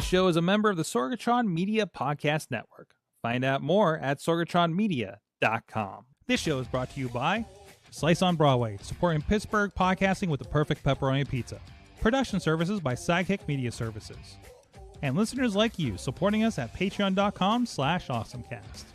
show is a member of the Sorgatron Media Podcast Network. Find out more at sorgatronmedia.com. This show is brought to you by Slice on Broadway, supporting Pittsburgh podcasting with the perfect pepperoni pizza. Production services by Sidekick Media Services. And listeners like you, supporting us at patreon.com/awesomecast.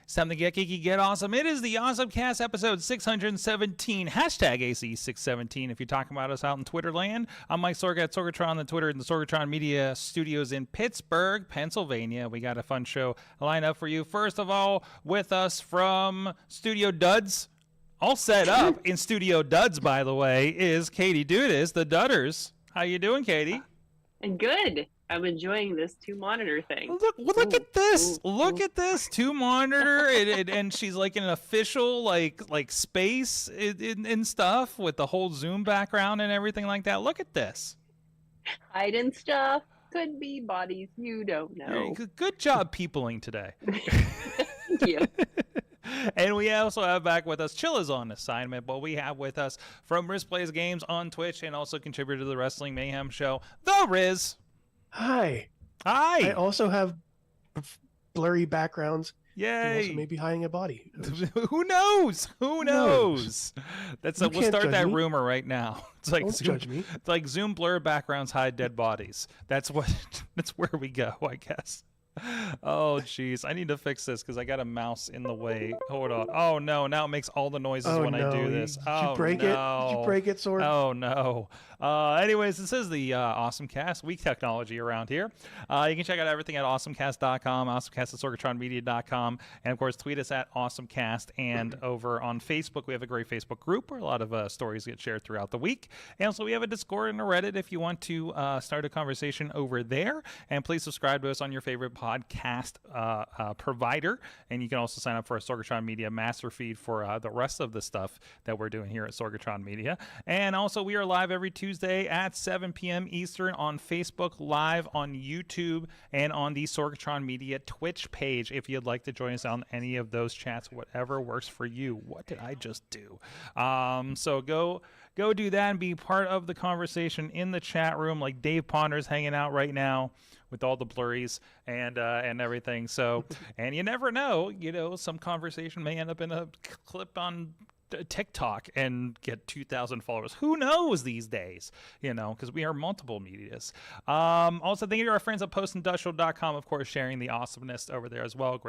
It's time to get geeky, get awesome. It is the AwesomeCast episode 617, hashtag AC617 if you're talking about us out in Twitter land. I'm Mike Sorgat, Sorgatron on Twitter in the Sorgatron Media Studios in Pittsburgh, Pennsylvania. We got a fun show lined up for you. First of all, with us from Studio Duds, all set up in Studio Duds, by the way, is Katie Dudas, the Dudders. How you doing, Katie? Good. I'm enjoying this 2-monitor thing. Look at this. Look at this 2-monitor, and she's like in an official like space and stuff with the whole Zoom background and everything like that. Look at this. Hiding stuff. Could be bodies. You don't know. Good job peopling today. Thank you. And we also have back with us, Chill is on assignment, but we have with us from Riz Plays Games on Twitch and also contributor to the Wrestling Mayhem Show, The Riz. Hi. I also have blurry backgrounds. Yay. And also maybe hiding a body. Who knows? Who knows? We'll start that rumor right now. It's like Don't Zoom, judge me. It's like Zoom blur backgrounds hide dead bodies. That's where we go, I guess. Oh jeez, I need to fix this because I got a mouse in the way. Hold on. Oh no, now it makes all the noises when I do this. Did you break it? Did you break it, Sword? Oh no. Anyways, this is the AwesomeCast, weak technology around here. You can check out everything at awesomecast.com, awesomecast at sorgatronmedia.com, and of course tweet us at awesomecast. And over on Facebook, we have a great Facebook group where a lot of stories get shared throughout the week. And also we have a Discord and a Reddit if you want to start a conversation over there. And please subscribe to us on your favorite podcast provider, and you can also sign up for a Sorgatron Media master feed for the rest of the stuff that we're doing here at Sorgatron Media. And also we are live every Tuesday at 7 p.m. Eastern on Facebook, live on YouTube, and on the Sorgatron Media Twitch page if you'd like to join us on any of those chats, whatever works for you. What did I just do? So go do that and be part of the conversation in the chat room, like Dave Ponder's hanging out right now with all the blurries and everything. So, and you never know, some conversation may end up in a clip on TikTok and get 2,000 followers. Who knows these days, because we are multiple medias. Also, thank you to our friends at postindustrial.com, of course, sharing the awesomeness over there as well. A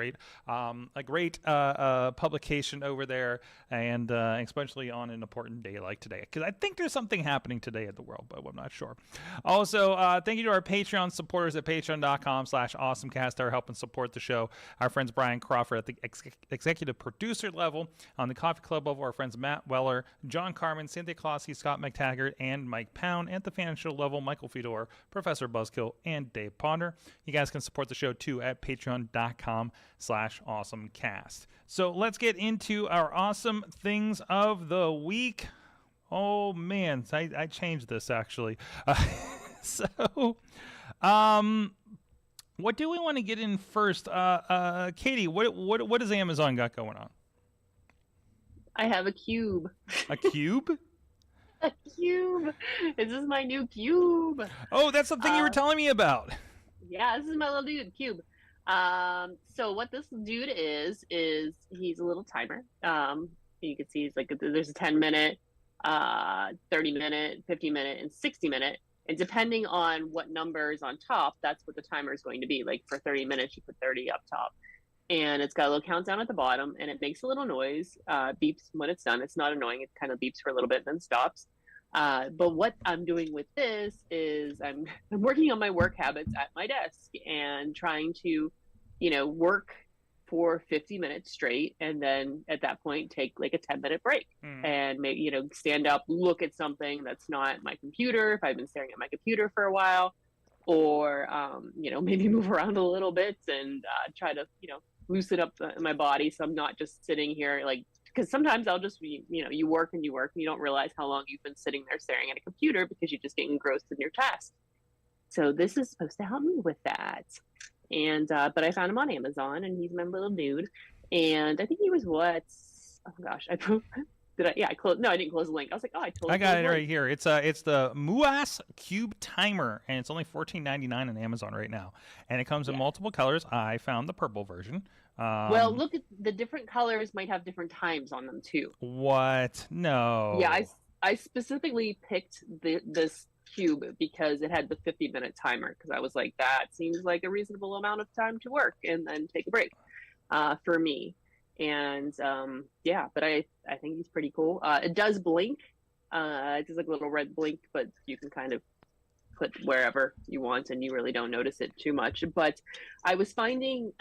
great publication over there, and especially on an important day like today, because I think there's something happening today in the world, but I'm not sure. Also, thank you to our Patreon supporters at patreon.com/awesomecast that are helping support the show. Our friends Brian Crawford at the executive producer level, on the coffee club level, our friends Matt Weller, John Carmen, Cynthia Clossy, Scott McTaggart, and Mike Pound. At the financial level, Michael Fedor, Professor Buzzkill, and Dave Ponder. You guys can support the show too at patreon.com/awesomecast. So let's get into our awesome things of the week. Oh man, I changed this actually. What do we want to get in first? Katie, what does Amazon got going on? I have a cube. A cube? A cube. This is my new cube. Oh, that's the thing you were telling me about. Yeah, this is my little dude, cube. So what this dude is he's a little timer. You can see there's a 10-minute, 30-minute, 50-minute, and 60-minute. And depending on what number is on top, that's what the timer is going to be. Like for 30 minutes, you put 30 up top. And it's got a little countdown at the bottom, and it makes a little noise, beeps when it's done. It's not annoying. It kind of beeps for a little bit, then stops. But what I'm doing with this is I'm working on my work habits at my desk and trying to, work for 50 minutes straight. And then at that point, take like a 10-minute break and maybe, stand up, look at something that's not my computer. If I've been staring at my computer for a while, or, maybe move around a little bit and try to, loosen up my body, so I'm not just sitting here because sometimes I'll just be, you work and you don't realize how long you've been sitting there staring at a computer because you just get engrossed in your task. So this is supposed to help me with that. And but I found him on Amazon, and he's my little dude. And I think he was what? Oh gosh, I did I? Yeah, I closed. No, I didn't close the link. I was like, oh, I totally. I got it right here. It's the Muas Cube Timer, and it's only $14.99 on Amazon right now, and it comes in multiple colors. I found the purple version. Well, look at the different colors might have different times on them too. What? No. Yeah, I specifically picked this cube because it had the 50-minute timer, because I was like, that seems like a reasonable amount of time to work and then take a break for me. And yeah, but I think he's pretty cool. It does blink. It does like a little red blink, but you can kind of put wherever you want and you really don't notice it too much. But I was finding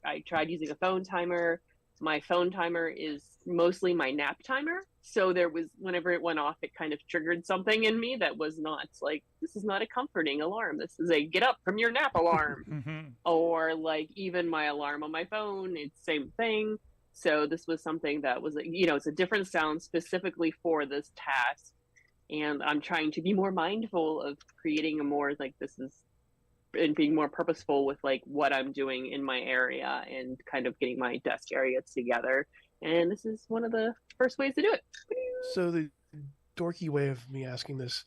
I tried using a phone timer. My phone timer is mostly my nap timer. So there was, whenever it went off, it kind of triggered something in me that was not like, this is not a comforting alarm. This is a get up from your nap alarm. Or like even my alarm on my phone, it's the same thing. So this was something that was, you know, it's a different sound specifically for this task. And I'm trying to be more mindful of creating a more like, this is, and being more purposeful with like what I'm doing in my area and kind of getting my desk area together. And this is one of the first ways to do it. So the dorky way of me asking this,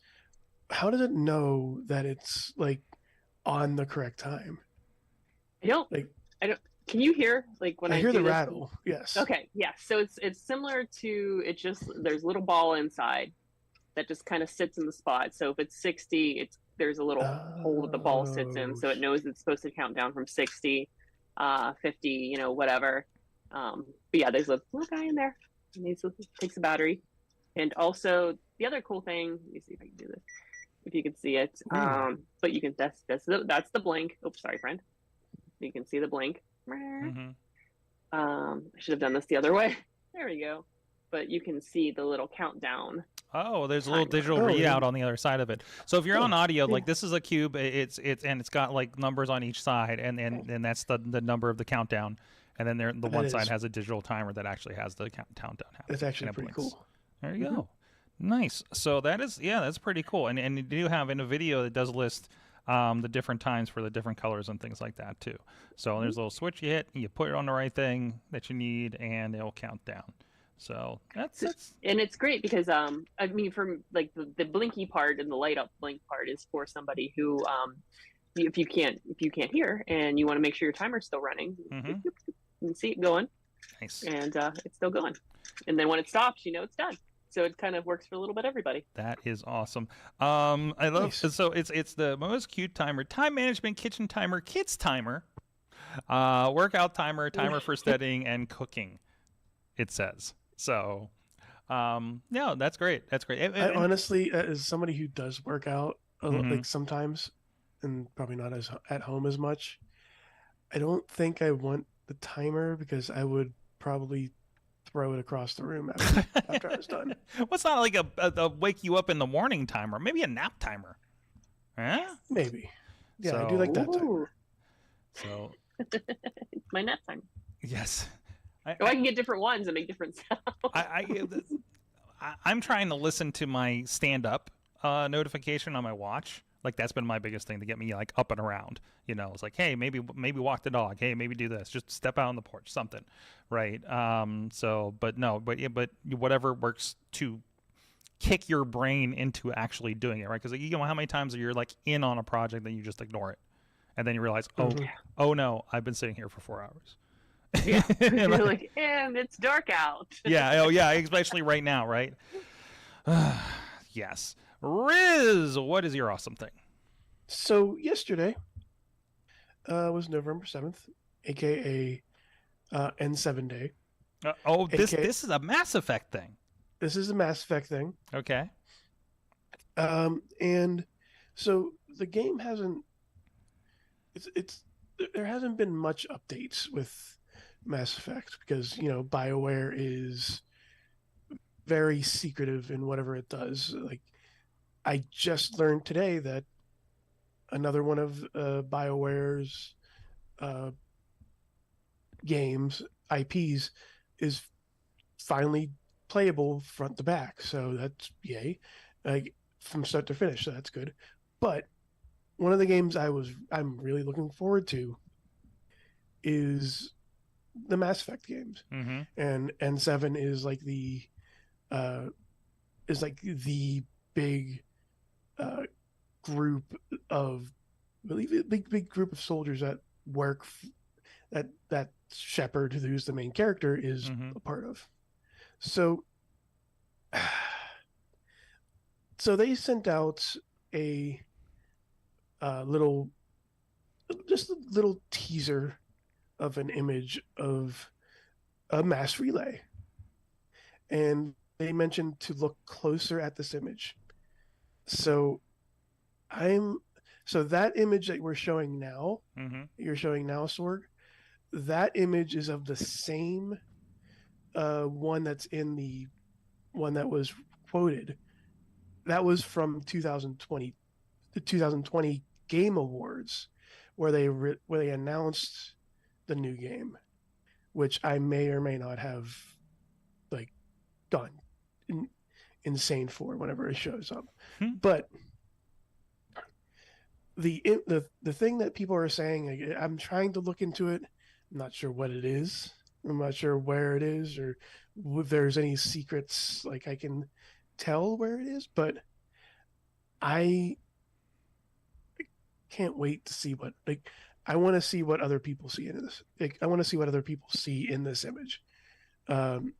how does it know that it's like on the correct time? I don't. Can you hear like when I hear do the this? rattle? Yes. Okay. Yeah. So it's similar to, it just, there's a little ball inside that just kind of sits in the spot. So if it's 60, there's a little hole that the ball sits in, so it knows it's supposed to count down from 60, 50, you know, whatever. But yeah, there's a little guy in there, and he takes a battery. And also the other cool thing, let me see if I can do this, if you can see it. But you can, that's the blink. Oops, sorry, friend. You can see the blink. I should have done this the other way. There we go. But you can see the little countdown. Oh, there's a little digital readout on the other side of it. So if you're on audio, like this is a cube, it's got like numbers on each side, and that's the number of the countdown. And then the one side has a digital timer that actually has the countdown happening. It's actually pretty cool. There you go. Nice. So that's pretty cool. And you do have in a video that does list the different times for the different colors and things like that too. So there's a little switch you hit, you put it on the right thing that you need, and it'll count down. So that's and it's great because I mean, from like the blinky part and the light up blink part is for somebody who if you can't hear and you want to make sure your timer's still running, you can see it going. Nice. And it's still going, and then when it stops, you know it's done. So it kind of works for a little bit everybody. That is awesome. I love so it's the most cute timer, time management, kitchen timer, kids timer, workout timer, timer for studying and cooking, it says. So yeah, that's great. That's great. I honestly, as somebody who does work out like sometimes, and probably not as at home as much, I don't think I want the timer because I would probably throw it across the room after I was done. Well, it's not like a wake you up in the morning timer. Maybe a nap timer. Huh? Maybe. Yeah, so, I do like that timer. So it's my nap timer. Yes. I can get different ones and make different sounds. I'm trying to listen to my stand-up notification on my watch. Like that's been my biggest thing to get me like up and around. You know, it's like, hey, maybe walk the dog. Hey, maybe do this. Just step out on the porch, something, right? But whatever works to kick your brain into actually doing it, right? Because you know how many times you're like in on a project and you just ignore it, and then you realize, oh no, I've been sitting here for 4 hours. Yeah, you're like, and it's dark out. Yeah, oh yeah, especially right now, right? Yes. Riz, what is your awesome thing? So yesterday was November 7th, aka N7 Day. This is a Mass Effect thing. This is a Mass Effect thing. Okay. And so the game hasn't. There hasn't been much updates with Mass Effect because BioWare is very secretive in whatever it does. Like, I just learned today that another one of BioWare's games, IPs, is finally playable front to back. So that's yay, like from start to finish. So that's good. But one of the games I'm really looking forward to is the Mass Effect games, Mm-hmm. and N7 is like the uh, big uh, group of really big group of soldiers that work that Shepard, who's the main character, is Mm-hmm. a part of. So so they sent out a little just a little teaser of an image of a mass relay, and they mentioned to look closer at this image. So I'm so that image that we're showing now, Mm-hmm. you're showing now, Sorg, that image is of the same one that's in the one that was quoted. That was from 2020, the 2020 Game Awards, where they announced the new game, which I may or may not have like gone insane for whenever it shows up. Hmm. But the thing that people are saying, I'm trying to look into it. I'm not sure what it is. I'm not sure where it is or if there's any secrets like I can tell where it is. But I can't wait to see what like I want to see what other people see in this. Like I want to see what other people see in this image. Um,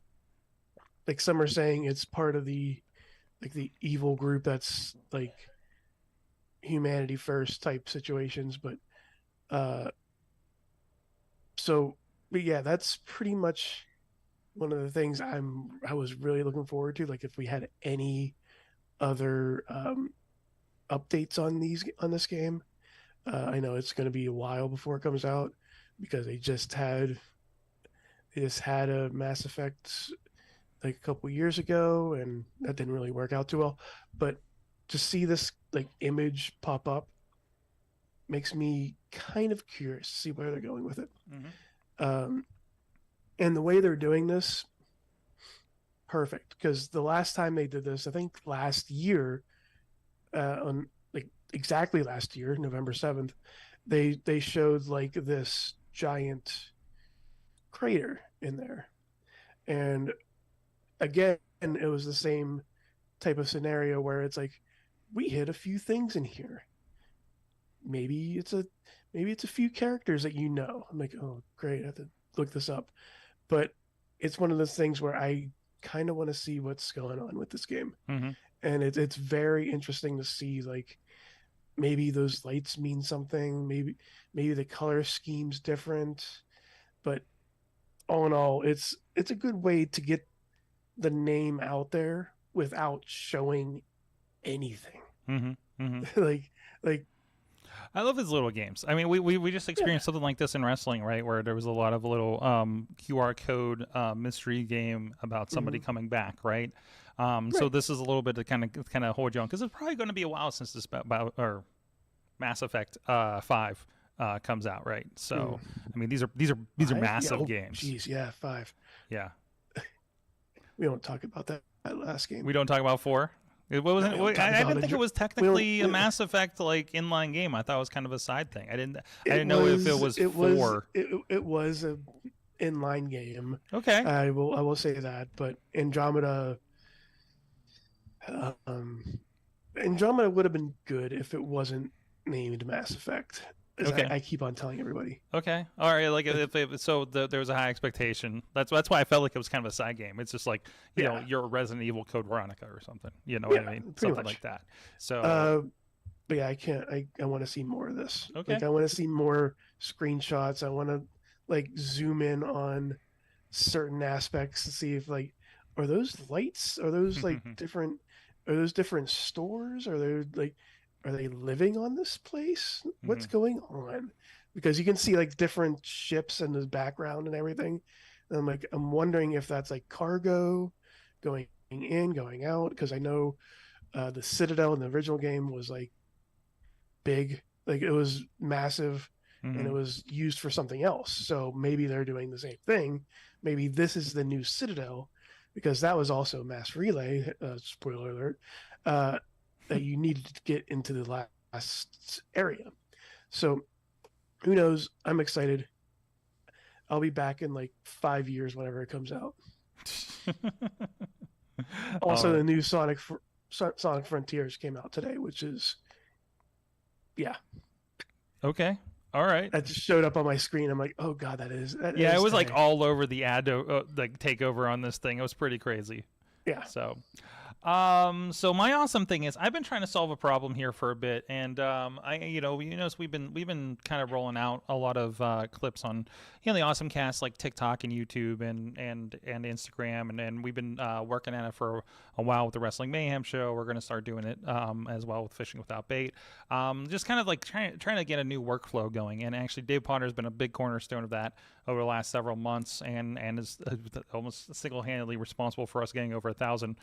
like some are saying it's part of the evil group that's like humanity first type situations, but uh so but yeah, that's pretty much one of the things I was really looking forward to, like if we had any other updates on this game. I know it's going to be a while before it comes out because they just had a Mass Effect like a couple years ago, and that didn't really work out too well. But to see this like image pop up makes me kind of curious to see where they're going with it. Mm-hmm. And the way they're doing this, perfect. Because the last time they did this, I think last year, on like exactly last year, November 7th, they showed like this giant crater in there, and again, it was the same type of scenario where it's like we hit a few things in here. Maybe it's a few characters that you know. I'm like, oh great, I have to look this up. But it's one of those things where I kind of want to see what's going on with this game, Mm-hmm. and it's very interesting to see like maybe those lights mean something. Maybe the color scheme's different, but all in all, it's a good way to get the name out there without showing anything. Mm-hmm. Mm-hmm. like I love his little games. I mean, we just experienced yeah. something like this in wrestling, right? Where there was a lot of little QR code mystery game about somebody coming back, right? So Right. this is a little bit to kind of hold you on because it's probably going to be a while since this about or Mass Effect 5 comes out, right? So I mean, these are Five? massive Yeah, games. Jeez, yeah, 5. Yeah, We don't talk about that last game. we don't talk about 4. It wasn't. We don't talk I about didn't think it was technically we a don't- Mass Effect like inline game. I thought it was kind of a side thing. I didn't It know if it was was 4. it was a inline game. Okay. I will say that, but um, Andromeda would have been good if it wasn't named Mass Effect. As Okay. I keep on telling everybody. Okay. All right. Like if so, there was a high expectation. That's why I felt like it was kind of a side game. It's just like you know you're a Resident Evil Code Veronica or something. You know what I mean? pretty Something much. like that. So But yeah, I can't. I want to see more of this. Okay. Like I want to see more screenshots. I want to like zoom in on certain aspects to see if like are those lights? Are those like different? Are those different stores? Are they living on this place? What's going on? Because you can see like different ships in the background and everything. And I'm wondering if that's like cargo going in, going out. Because I know the Citadel in the original game was like big, like it was massive, and it was used for something else. So maybe they're doing the same thing. Maybe this is the new Citadel, because that was also mass relay. Spoiler alert. That you needed to get into the area. So who knows? I'm excited. I'll be back in like 5 years whenever it comes out. Also, the new Sonic Frontiers came out today, which is, yeah. Okay. All right. That just showed up on my screen. I'm like, oh god, that is. Yeah, it was like all over the ad like takeover on this thing. It was pretty crazy. Yeah. So my awesome thing is I've been trying to solve a problem here for a bit, and we've been kind of rolling out a lot of clips on the AwesomeCast, like TikTok and YouTube and Instagram, and we've been working at it for a while with the Wrestling Mayhem show. We're going to start doing it as well with Fishing Without Bait. Just kind of like trying to get a new workflow going, and actually Dave Potter has been a big cornerstone of that over the last several months, and is almost single-handedly responsible for us getting over 1,000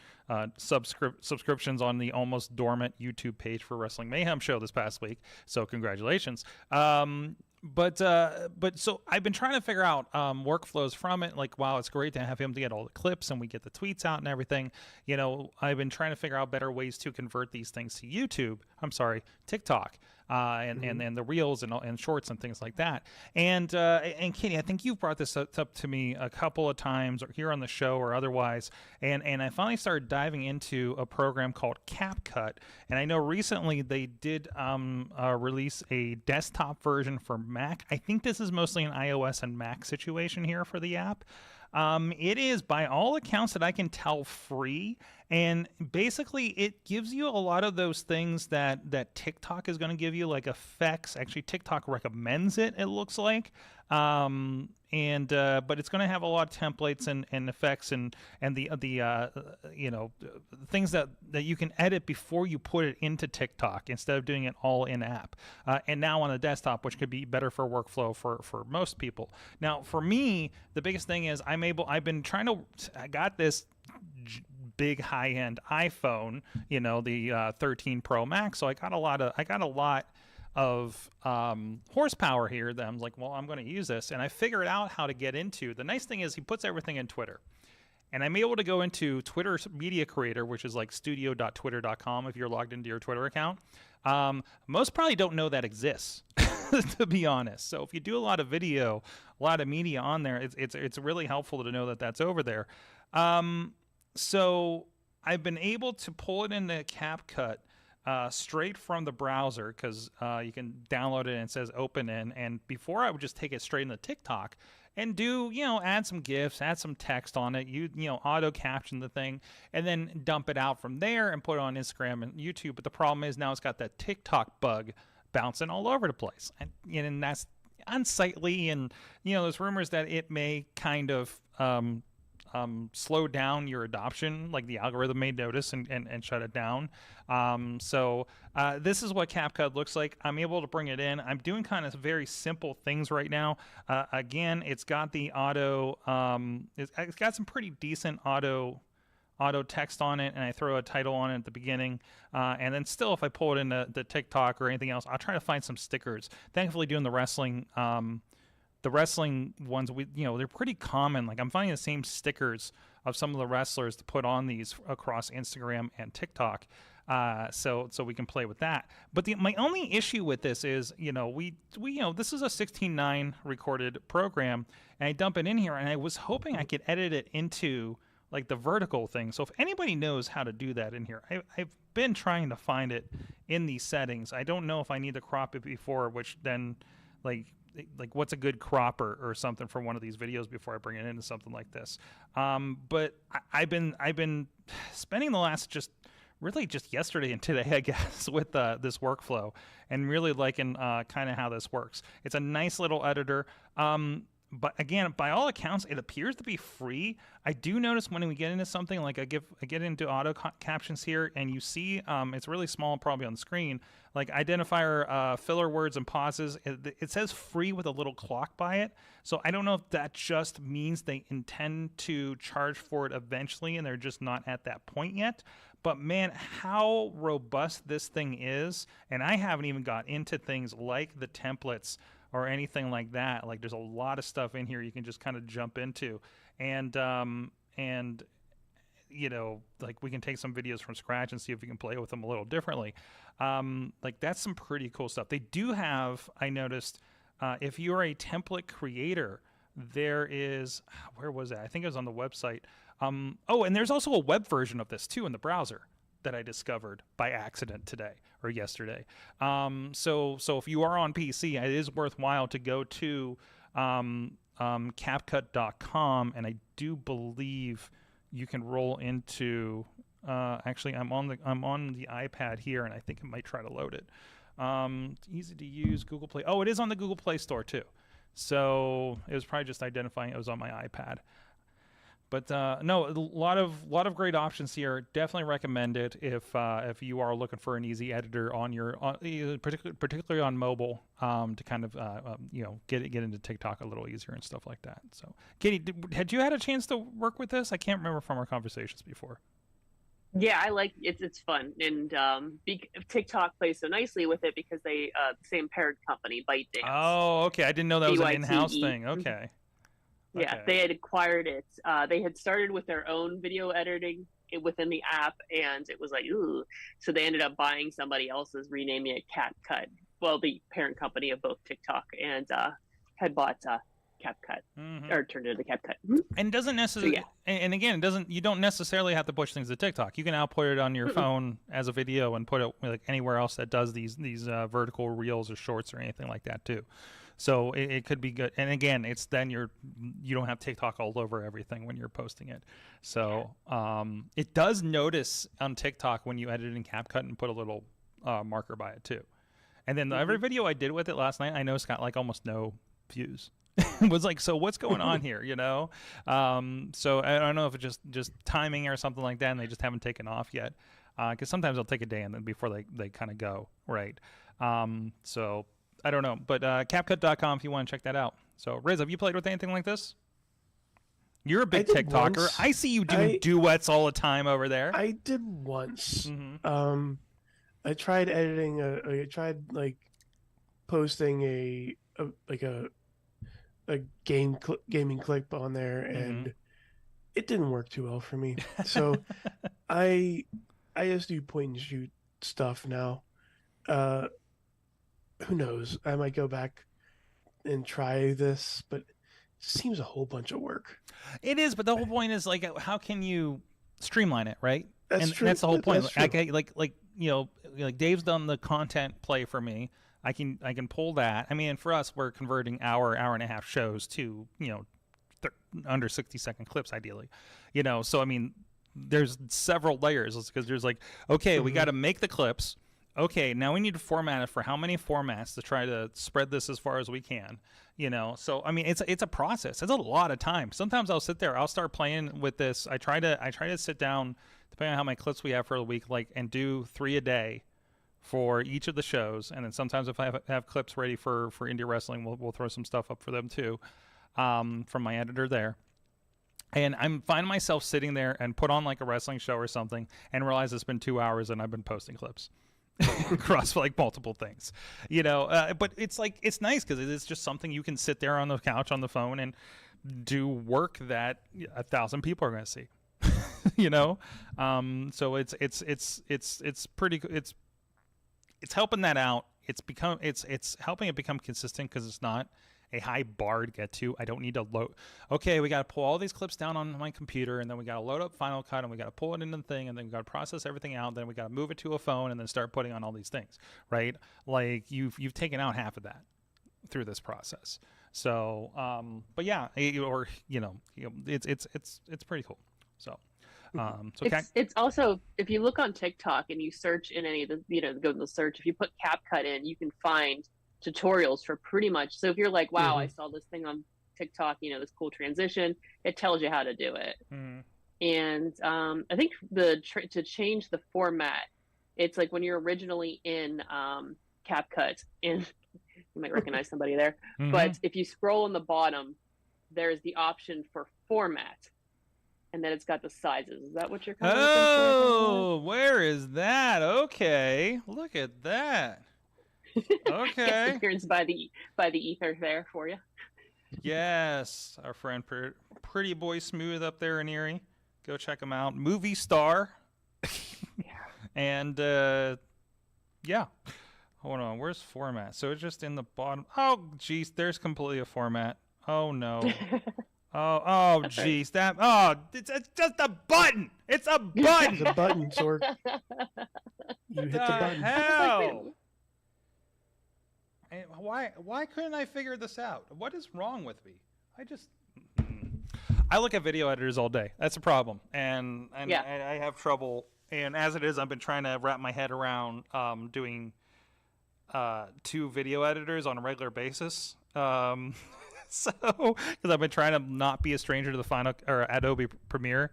subscriptions on the almost dormant YouTube page for Wrestling Mayhem show this past week. So congratulations. But so I've been trying to figure out workflows from it. Like, wow, it's great to have him to get all the clips and we get the tweets out and everything. I've been trying to figure out better ways to convert these things to TikTok. And the reels and shorts and things like that. And Katie, I think you've brought this up to me a couple of times, or here on the show or otherwise. And I finally started diving into a program called CapCut. And I know recently they did release a desktop version for Mac. I think this is mostly an iOS and Mac situation here for the app. It is, by all accounts that I can tell, free, and basically it gives you a lot of those things that TikTok is going to give you, like effects. Actually, TikTok recommends it looks like, but it's going to have a lot of templates and effects and the things that you can edit before you put it into TikTok instead of doing it all in app, and now on the desktop, which could be better for workflow for most people. Now, for me, the biggest thing is I got this big high-end iPhone, the 13 Pro Max, so I got a lot of horsepower here that I'm like, well, I'm going to use this, and I figured out how to get into. The nice thing is he puts everything in Twitter, and I'm able to go into Twitter's media creator, which is like studio.twitter.com if you're logged into your Twitter account. Most probably don't know that exists, to be honest. So if you do a lot of video, a lot of media on there, it's really helpful to know that that's over there. So I've been able to pull it into CapCut straight from the browser, because you can download it and it says open in. And before, I would just take it straight into TikTok and do, add some GIFs, add some text on it, auto caption the thing, and then dump it out from there and put it on Instagram and YouTube. But the problem is now it's got that TikTok bug bouncing all over the place. And that's unsightly. And, there's rumors that it may kind of slow down your adoption, like the algorithm may notice and shut it down. So this is what CapCut looks like. I'm able to bring it in. I'm doing kind of very simple things right now. Again, it's got the auto, it's got some pretty decent auto text on it, and I throw a title on it at the beginning, and then still, if I pull it into the TikTok or anything else, I'll try to find some stickers. Thankfully, doing the wrestling ones, they're pretty common. Like, I'm finding the same stickers of some of the wrestlers to put on these across Instagram and TikTok, so we can play with that. But my only issue with this is, this is a 16:9 recorded program, and I dump it in here, and I was hoping I could edit it into like the vertical thing. So if anybody knows how to do that in here, I've been trying to find it in these settings. I don't know if I need to crop it before, which then like what's a good crop or something for one of these videos before I bring it into something like this. But I've been spending the last just yesterday and today, I guess, with this workflow, and really liking kind of how this works. It's a nice little editor. But again, by all accounts, it appears to be free. I do notice when we get into something like I get into auto captions here, and you see it's really small, probably on the screen, like identifier, filler words and pauses. It says free with a little clock by it. So I don't know if that just means they intend to charge for it eventually, and they're just not at that point yet. But man, how robust this thing is, and I haven't even got into things like the templates or anything like that. Like, there's a lot of stuff in here you can just kind of jump into, and like we can take some videos from scratch and see if we can play with them a little differently. Like that's some pretty cool stuff. They do have, I noticed, if you're a template creator, there is, where was that? I think it was on the website. Oh, and there's also a web version of this too in the browser that I discovered by accident today or yesterday. So if you are on PC, it is worthwhile to go to CapCut.com, and I do believe you can roll into. Actually, I'm on the iPad here, and I think it might try to load it. Easy to use, Google Play. Oh, it is on the Google Play Store too. So it was probably just identifying it was on my iPad. But no, a lot of great options here. Definitely recommend it if you are looking for an easy editor particularly on mobile, to kind of get into TikTok a little easier and stuff like that. So, Katie, had you had a chance to work with this? I can't remember from our conversations before. Yeah, I like it's fun, and TikTok plays so nicely with it because they same parent company, ByteDance. Oh, okay. I didn't know that was an in-house thing. Okay. Yeah, Okay. they had acquired it. They had started with their own video editing within the app, and it was like, ooh. So they ended up buying somebody else's, renaming it CapCut. Well, the parent company of both TikTok and had bought CapCut, or turned it into CapCut. And doesn't necessarily, and again, you don't necessarily have to push things to TikTok. You can output it on your phone as a video and put it like anywhere else that does these vertical reels or shorts or anything like that too. So it could be good. And again, it's then you don't have TikTok all over everything when you're posting it. So it does notice on TikTok when you edit in CapCut and put a little marker by it too. And then every video I did with it last night, I noticed got like almost no views. It was like, so what's going on here, So I don't know if it's just timing or something like that, and they just haven't taken off yet, because sometimes they'll take a day and then before they kind of go right. So I don't know, but CapCut.com if you want to check that out. So Riz, have you played with anything like this? You're a big TikToker. Once. I see you doing duets all the time over there. I did once. I tried editing I tried like posting a gaming clip on there, and it didn't work too well for me. So I just do point and shoot stuff now. Who knows? I might go back and try this, but it seems a whole bunch of work. It is, but the whole point is like, how can you streamline it, right? That's true. That's the whole point. Like Dave's done the content play for me. I can pull that. I mean, for us, we're converting hour and a half shows to under 60-second clips, ideally. So I mean, there's several layers because there's like, okay, we got to make the clips. Okay, now we need to format it for how many formats to try to spread this as far as we can. So I mean, it's a process. It's a lot of time. Sometimes I'll sit there, I'll start playing with this. I try to sit down, depending on how many clips we have for the week, and do 3 a day for each of the shows. And then sometimes if I have clips ready for indie wrestling, we'll throw some stuff up for them too, from my editor there. And I'm finding myself sitting there and put on like a wrestling show or something and realize it's been 2 hours and I've been posting clips across like multiple things, but it's like, it's nice because it's just something you can sit there on the couch on the phone and do work that 1,000 people are going to see. So it's pretty, it's helping that out. It's helping it become consistent because it's not a high bar to get to. I don't need to load. Okay, we got to pull all these clips down on my computer, and then we got to load up Final Cut, and we got to pull it into the thing, and then we got to process everything out. Then we got to move it to a phone, and then start putting on all these things, right? Like you've taken out half of that through this process. So, but yeah, it's pretty cool. So. It's also, if you look on TikTok and you search in any of the, go to the search, if you put CapCut in, you can find tutorials for pretty much. So if you're like, wow, I saw this thing on TikTok, this cool transition, it tells you how to do it. And I think to change the format, it's like when you're originally in CapCut, and you might recognize somebody there, but if you scroll on the bottom, there's the option for format. And then it's got the sizes. Is that what you're kind of looking for? Oh, where is that? Okay, look at that. Okay. Appearance by the ether there for you. Yes, our friend Pretty Boy Smooth up there in Erie. Go check them out. Movie Star. And yeah. Hold on. Where's format? So it's just in the bottom. Oh, geez. There's completely a format. Oh, no. Oh, geez. That. Oh, it's just a button. It's a button. It's a button, Sorg. You hit the button. Hell. Why couldn't I figure this out? What is wrong with me? I look at video editors all day. That's a problem. And Yeah. I have trouble. And as it is, I've been trying to wrap my head around doing 2 video editors on a regular basis. So, because I've been trying to not be a stranger to the Final or Adobe Premiere.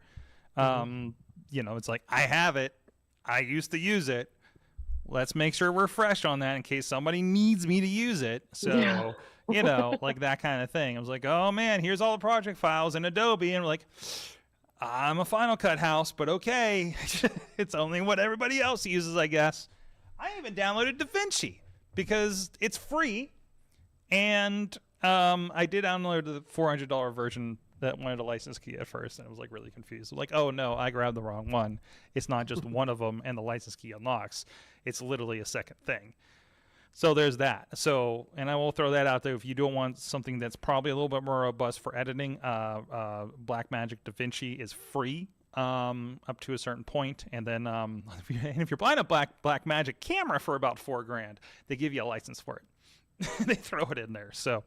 You know, it's like, I have it. I used to use it. Let's make sure we're fresh on that in case somebody needs me to use it. So, you know, like that kind of thing. I was like, oh man, here's all the project files in Adobe. And we're like, I'm a Final Cut house, but okay. It's only what everybody else uses, I guess. I even downloaded DaVinci because it's free. And I did download the $400 version that wanted a license key at first, and I was like really confused. Like, oh no, I grabbed the wrong one. It's not just one of them and the license key unlocks. It's literally a second thing. So there's that. So, and I will throw that out there. If you don't want something that's probably a little bit more robust for editing, Blackmagic DaVinci is free up to a certain point. And then if you're buying a Blackmagic camera for about $4,000, they give you a license for it. They throw it in there. So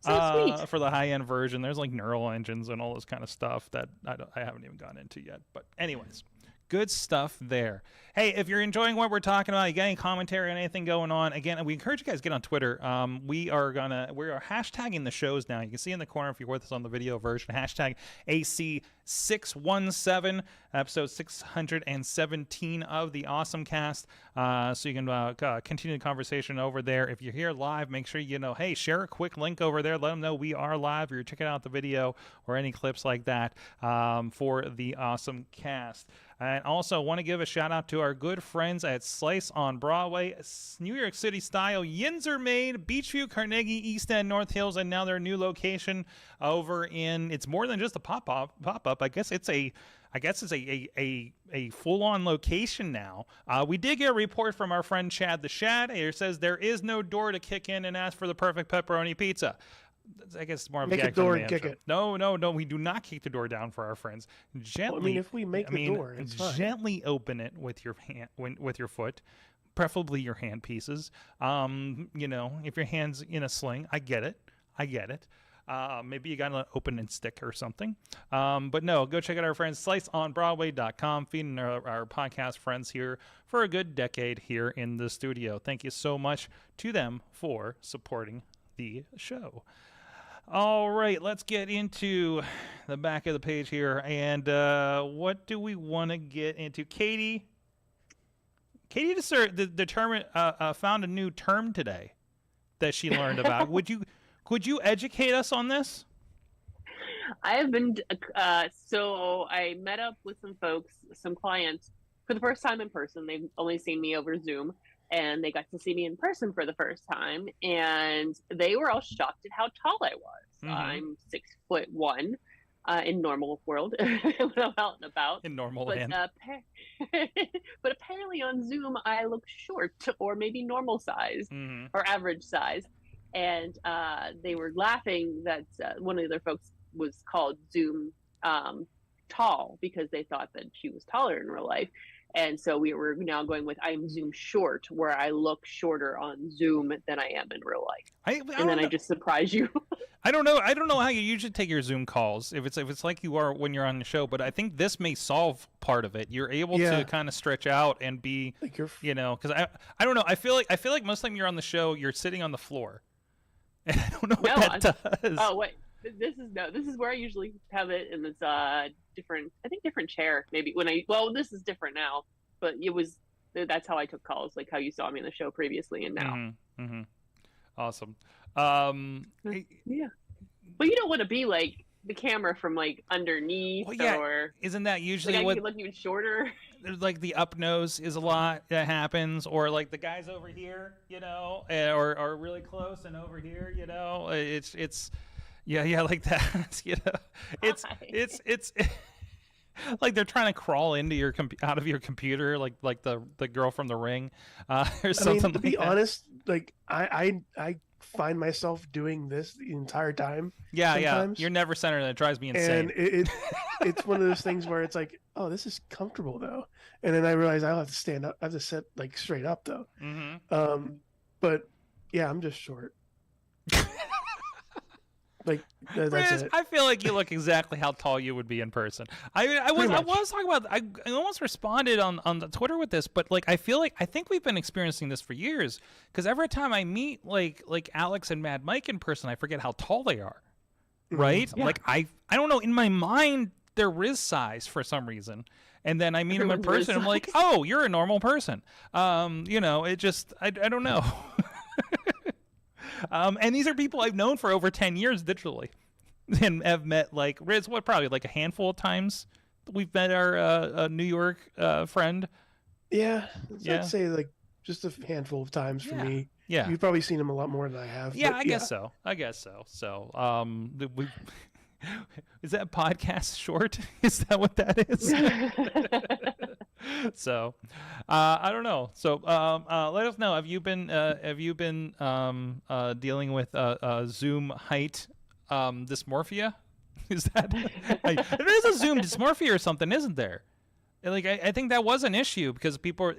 sweet. For the high-end version, there's like neural engines and all this kind of stuff that I haven't even gotten into yet. But anyways, good stuff there. Hey, if you're enjoying what we're talking about, you got any commentary on anything going on, again, we encourage you guys to get on Twitter. We are hashtagging the shows now. You can see in the corner if you're with us on the video version, hashtag AC617, episode 617 of the AwesomeCast. So you can continue the conversation over there. If you're here live, make sure hey, share a quick link over there. Let them know we are live. Or you're checking out the video or any clips like that for the AwesomeCast. And also want to give a shout out to our good friends at Slice on Broadway, New York City style, Yinzer made, Beachview, Carnegie, East End, North Hills, and now their new location over it's more than just a pop-up. I guess it's a full-on location now. We did get a report from our friend Chad the Shad. It says there is no door to kick in and ask for the perfect pepperoni pizza. I guess it's more of a make a gag door from and the kick intro. it. No, we do not kick the door down for our friends. Gently, Well, I mean, if we make the door, it's fine. Gently open it with your hand, with your foot, preferably your hand pieces. If your hand's in a sling, I get it. Maybe you got to open and stick or something. But no, go check out our friends, sliceonbroadway.com, feeding our podcast friends here for a good decade here in the studio. Thank you so much to them for supporting the show. All right, let's get into the back of the page here. And what do we want to get into? Katie found a new term today that she learned about. Could you educate us on this? I have been, so I met up with some folks, some clients for the first time in person. They've only seen me over Zoom, and they got to see me in person for the first time. And they were all shocked at how tall I was. Mm-hmm. I'm 6'1" in normal world when I'm out and about. In normal but, land. But apparently on Zoom, I look short, or maybe normal size, Mm-hmm. or average size. And they were laughing that one of the other folks was called Zoom tall because they thought that she was taller in real life. And so we were now going with I'm Zoom short, where I look shorter on Zoom than I am in real life. I just surprise you. I don't know how you usually take your Zoom calls if it's like you are when you're on the show, but I think this may solve part of it. You're able to kind of stretch out and be, Like because I don't know. I feel like most of the time you're on the show, you're sitting on the floor, and I don't know what that does. Oh wait, this is where I usually have it, and it's different chair maybe this is different now, but that's how I took calls, like how you saw me on the show previously and now. Mm-hmm. Mm-hmm. Awesome. Yeah, but you don't want to be like the camera from like underneath, or isn't that usually like, what you look even shorter? Like the up nose is a lot that happens, or like the guys over here, or really close and over here, it's like that, it's Like they're trying to crawl into your out of your computer, like the girl from The Ring, or something. I mean, to be like that. honest, like I find myself doing this the entire time. Yeah, sometimes. You're never centered, and it drives me insane. And it's one of those things where it's like, oh, this is comfortable though, and then I realize I'll have to stand up. I have to sit like straight up though. Mm-hmm. But yeah, I'm just short. Like that's Riz, it. I feel like you look exactly how tall you would be in person. I was talking about. I almost responded on the Twitter with this, but like I think we've been experiencing this for years. Because every time I meet like Alex and Mad Mike in person, I forget how tall they are. Right? Yeah. Like I don't know. In my mind, they're Riz size for some reason. And then I meet them in person. I'm like, oh, you're a normal person. It just I don't know. And these are people I've known for over 10 years digitally, and have met like Riz. Probably like a handful of times. We've met our New York friend. Yeah, Yeah. I'd say like just a handful of times for me. Yeah. You've probably seen him a lot more than I have. Yeah, but I guess so. So, is that podcast short? Is that what that is? So, I don't know. So, let us know. Have you been dealing with Zoom height dysmorphia? Is that there is a Zoom dysmorphia or something, isn't there? Like I think that was an issue because people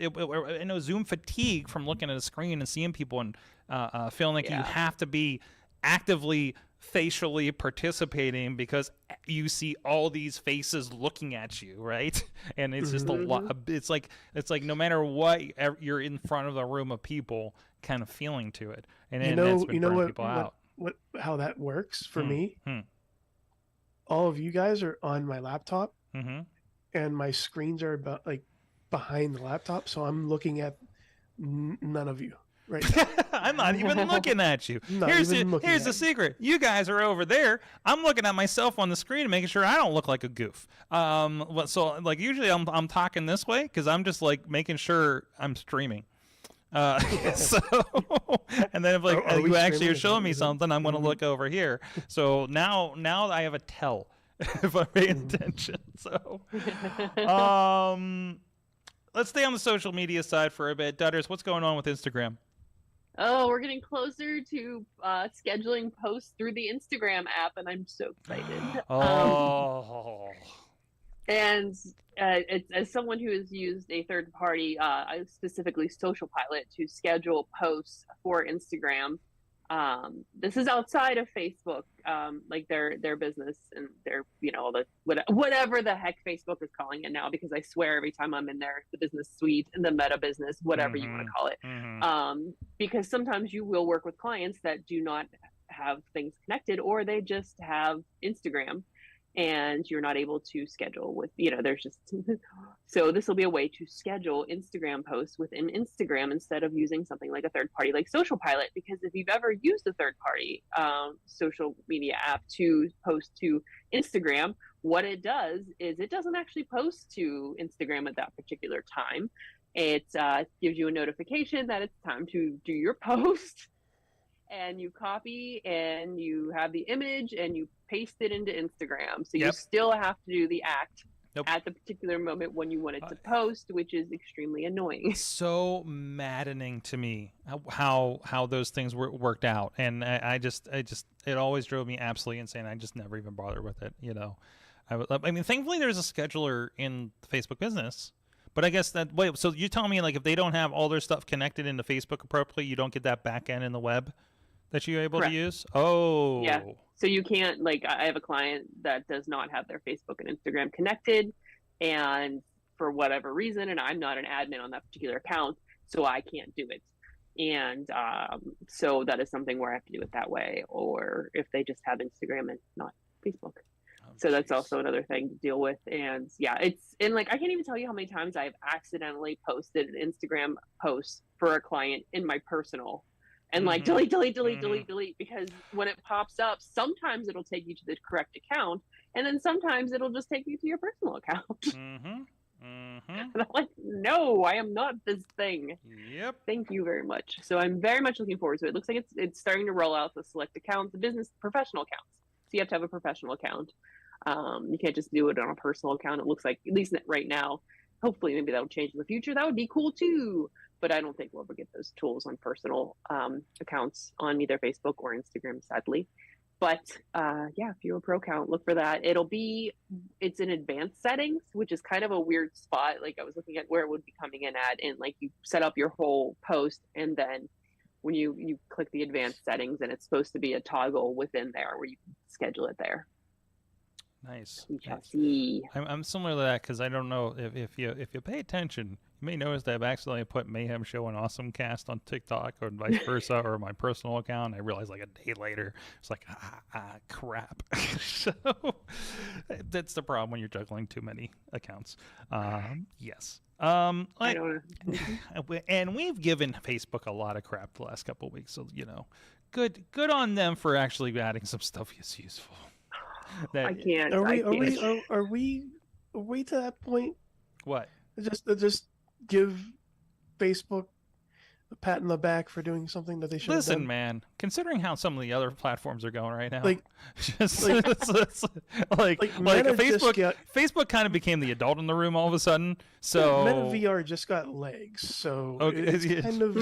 Zoom fatigue from looking at a screen and seeing people and feeling like you have to be actively facially participating because you see all these faces looking at you, right? And it's just a lot. It's like no matter what, you're in front of a room of people, kind of feeling to it, and that's been burning people out. How that works for me. All of you guys are on my laptop. And my screens are about like behind the laptop, so I'm looking at none of you right now. I'm not even looking at you. Here's the secret. You guys are over there. I'm looking at myself on the screen and making sure I don't look like a goof. So like usually I'm talking this way because I'm just like making sure I'm streaming. So and then if like you actually are showing me something, I'm going to look over here. So now I have a tell. If I'm paying attention. So, let's stay on the social media side for a bit. Dutters, what's going on with Instagram? Oh, we're getting closer to scheduling posts through the Instagram app, and I'm so excited. And it's, as someone who has used a third party, specifically Social Pilot, to schedule posts for Instagram. This is outside of Facebook, like their business and their, whatever the heck Facebook is calling it now, because I swear every time I'm in there, the business suite and the meta business, whatever you want to call it. Because sometimes you will work with clients that do not have things connected, or they just have Instagram and you're not able to schedule with, there's just, so this will be a way to schedule Instagram posts within Instagram instead of using something like a third party like Social Pilot. Because if you've ever used a third party social media app to post to Instagram, what it does is it doesn't actually post to Instagram at that particular time. It gives you a notification that it's time to do your post. And you copy and you have the image and you paste it into Instagram. So you still have to do the act at the particular moment when you want it to post, which is extremely annoying. So maddening to me how those things worked out. And I just it always drove me absolutely insane. I just never even bothered with it. I mean, thankfully there's a scheduler in the Facebook business. But I guess so you're telling me like if they don't have all their stuff connected into Facebook appropriately, you don't get that back end in the web that you're able to use? Oh. Yeah. So you can't, like, I have a client that does not have their Facebook and Instagram connected, and for whatever reason, and I'm not an admin on that particular account, so I can't do it. And so that is something where I have to do it that way, or if they just have Instagram and not Facebook. So that's also another thing to deal with. And yeah, I can't even tell you how many times I've accidentally posted an Instagram post for a client in my personal and like delete, because when it pops up, sometimes it'll take you to the correct account, and then sometimes it'll just take you to your personal account. And I'm like, no, I am not this thing. Yep. Thank you very much. So I'm very much looking forward to it. It looks like it's starting to roll out the select accounts, the business professional accounts. So you have to have a professional account. You can't just do it on a personal account. It looks like, at least right now, hopefully maybe that'll change in the future. That would be cool too. But I don't think we'll ever get those tools on personal accounts on either Facebook or Instagram, sadly. But yeah, if you're a pro account, look for that. It's in advanced settings, which is kind of a weird spot. Like I was looking at where it would be coming in at, and like you set up your whole post, and then when you click the advanced settings, and it's supposed to be a toggle within there where you can schedule it there. Nice. I'm similar to that because I don't know if you pay attention, you may notice that I've accidentally put Mayhem Show and AwesomeCast on TikTok or vice versa or my personal account. I realized like a day later, it's like crap. So that's the problem when you're juggling too many accounts. Yes. I don't know. And we've given Facebook a lot of crap the last couple of weeks, so good on them for actually adding some stuff that's useful. I can't. Are we to that point? What? Just give Facebook a pat in the back for doing something that they should have done. Listen, man, considering how some of the other platforms are going right now, Facebook kind of became the adult in the room all of a sudden. So Meta VR just got legs, so it's kind of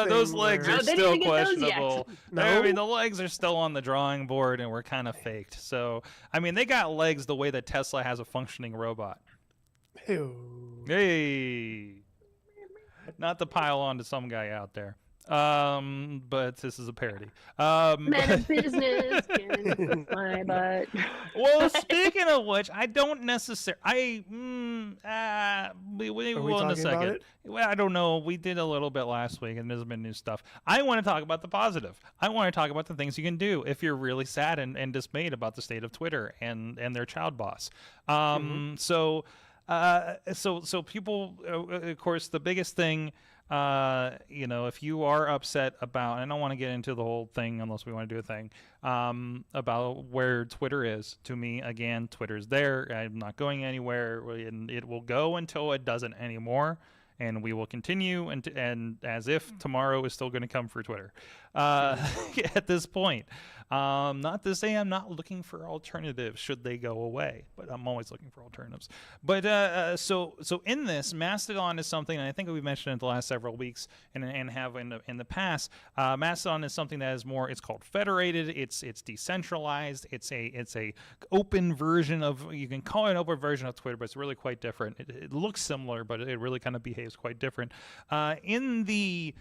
those legs are still questionable. No? I mean, the legs are still on the drawing board, and we're kind of faked. So I mean, they got legs the way that Tesla has a functioning robot. Hey. Not to pile on to some guy out there. But this is a parody. Meta business in my butt. Well, speaking of which, I don't necessarily. We will in a second. Well, I don't know. We did a little bit last week, and there's been new stuff. I want to talk about the positive. I want to talk about the things you can do if you're really sad and dismayed about the state of Twitter and their child boss. So people, of course, the biggest thing, if you are upset about, and I don't want to get into the whole thing unless we want to do a thing, about where Twitter is. To me, again, Twitter's there. I'm not going anywhere, and it will go until it doesn't anymore. And we will continue and as if tomorrow is still going to come for Twitter at this point. Not to say I'm not looking for alternatives should they go away, but I'm always looking for alternatives. But so in this, Mastedon is something, and I think we've mentioned it the last several weeks and have in the past. Mastedon is something that is more. It's called federated. It's decentralized. It's a open version of. You can call it an open version of Twitter, but it's really quite different. It looks similar, but it really kind of behaves quite different. In the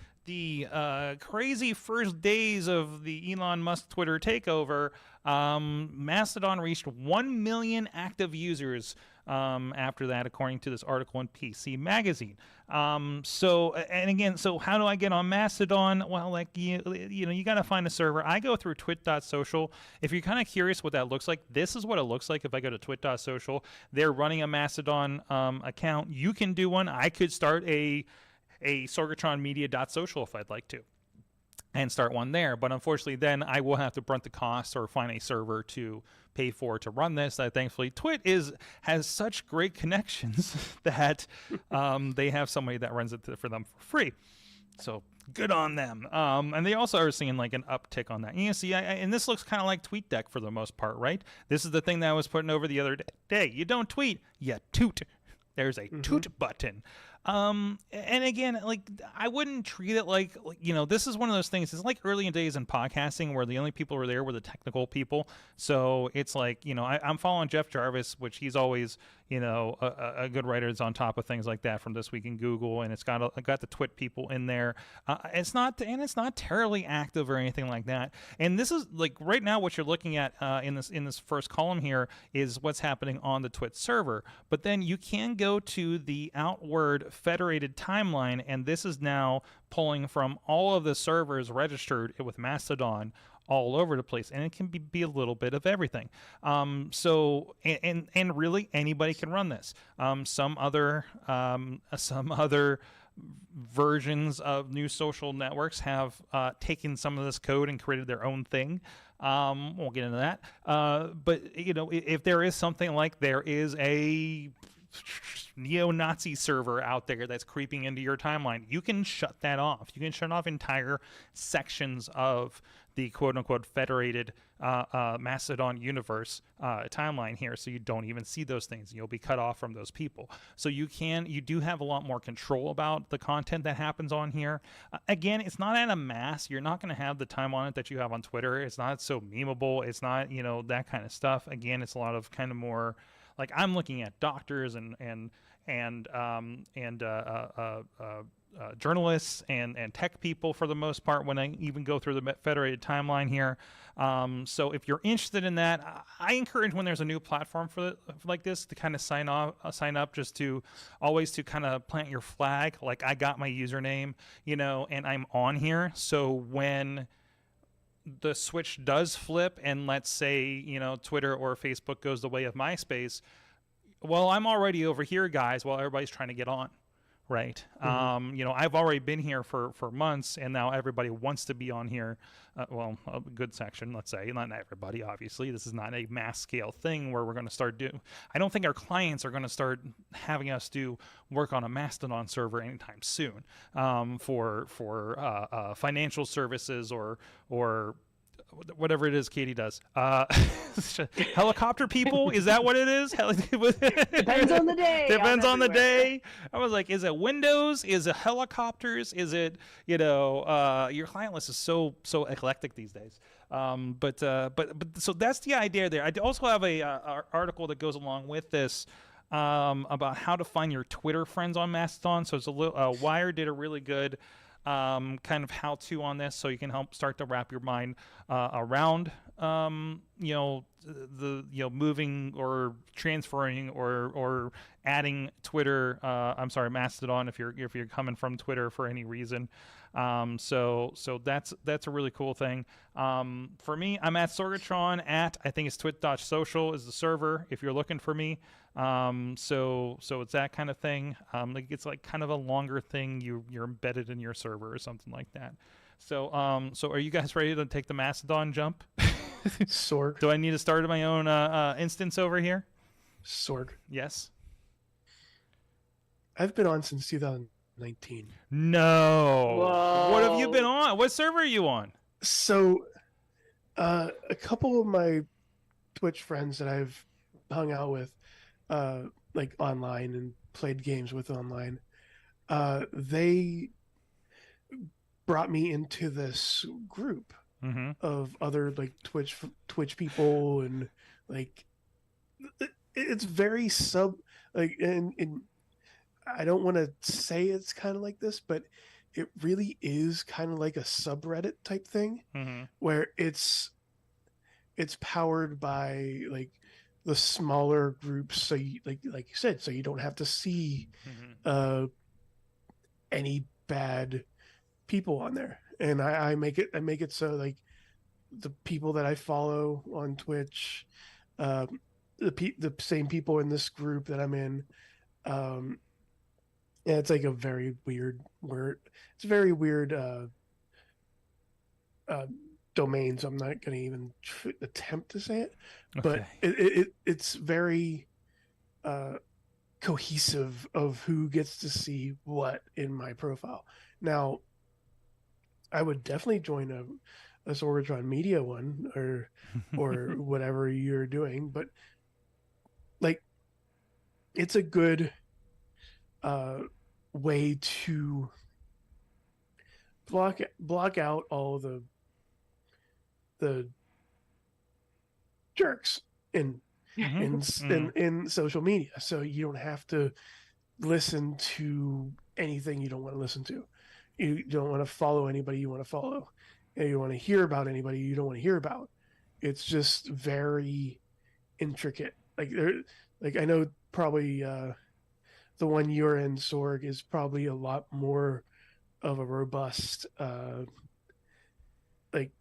crazy first days of the Elon Musk Twitter takeover, Mastodon reached 1 million active users after that, according to this article in PC Magazine. So how do I get on Mastodon? Well, like you got to find a server. I go through twit.social. If you're kind of curious what that looks like, this is what it looks like if I go to twit.social. They're running a Mastodon account. You can do one. I could start a sorgatronmedia.social if I'd like to and start one there, but unfortunately then I will have to brunt the cost or find a server to pay for to run this. Thankfully Twit has such great connections that they have somebody that runs it for them for free, so good on them. And they also are seeing like an uptick on that. And you see, and this looks kind of like TweetDeck for the most part, right? This is the thing that I was putting over the other day. You don't tweet, you toot. There's a toot button. And again, like I wouldn't treat it like this is one of those things. It's like early days in podcasting where the only people who were there were the technical people. So it's like, I'm following Jeff Jarvis, which he's always, a good writer is on top of things like that from This Week in Google. And it's got the Twit people in there. It's not terribly active or anything like that. And this is like right now what you're looking at in this first column here is what's happening on the Twit server. But then you can go to the outward federated timeline, and this is now pulling from all of the servers registered with Mastodon all over the place, and it can be a little bit of everything. So really anybody can run this. Some other versions of new social networks have taken some of this code and created their own thing. We'll get into that. But if there is something like there is a neo-Nazi server out there that's creeping into your timeline, you can shut that off. You can shut off entire sections of the quote unquote federated Mastedon universe timeline here, so you don't even see those things. You'll be cut off from those people. So you do have a lot more control about the content that happens on here. Again, it's not at a mass. You're not going to have the time on it that you have on Twitter. It's not so memeable. It's not, that kind of stuff. Again, it's a lot of kind of more like I'm looking at doctors and journalists and tech people for the most part when I even go through the federated timeline here. So if you're interested in that, I encourage when there's a new platform like this to kind of sign up just to always to kind of plant your flag. Like I got my username, and I'm on here. So when the switch does flip and let's say, Twitter or Facebook goes the way of MySpace, well, I'm already over here, guys, while everybody's trying to get on. Right. Mm-hmm. I've already been here for months, and now everybody wants to be on here. Well, a good section, let's say. Not everybody, obviously. This is not a mass scale thing where we're going to start doing. I don't think our clients are going to start having us do work on a Mastodon server anytime soon for financial services or whatever it is Katie does. Helicopter people? Is that what it is? Depends on the day. Depends on the day. I was like, is it Windows? Is it helicopters? Is it, your client list is so eclectic these days. But so that's the idea there. I also have a article that goes along with this about how to find your Twitter friends on Mastodon. So it's Wired did a really good kind of how-to on this, so you can help start to wrap your mind around moving or transferring or adding Twitter. Mastodon if you're coming from Twitter for any reason. So that's a really cool thing. For me, I'm at Sorgatron I think it's twit.social is the server if you're looking for me. So it's that kind of thing. It's like kind of a longer thing. You're embedded in your server or something like that. So are you guys ready to take the Mastodon jump? Sorg. Do I need to start my own instance over here? Sorg. Yes. I've been on since 2019. No. Whoa. What have you been on? What server are you on? So, a couple of my Twitch friends that I've hung out with, like online and played games with online, they brought me into this group of other like Twitch people, and like it's very and I don't want to say it's kind of like this, but it really is kind of like a subreddit type thing where it's powered by like the smaller groups. So you, like you said, so you don't have to see any bad people on there. And I make it so like the people that I follow on Twitch, the same people in this group that I'm in, yeah, it's like a very weird word. It's very weird domain, so I'm not going to even attempt to say it. Okay. But it's very cohesive of who gets to see what in my profile. Now, I would definitely join a Sorgatron Media one or whatever you're doing, but like it's a good way to block out all the jerks in social media, so you don't have to listen to anything you don't want to listen to. You don't want to follow anybody you want to follow, and you want to hear about anybody you don't want to hear about. It's just very intricate. Like I know probably the one you're in, Sorg, is probably a lot more of a robust, like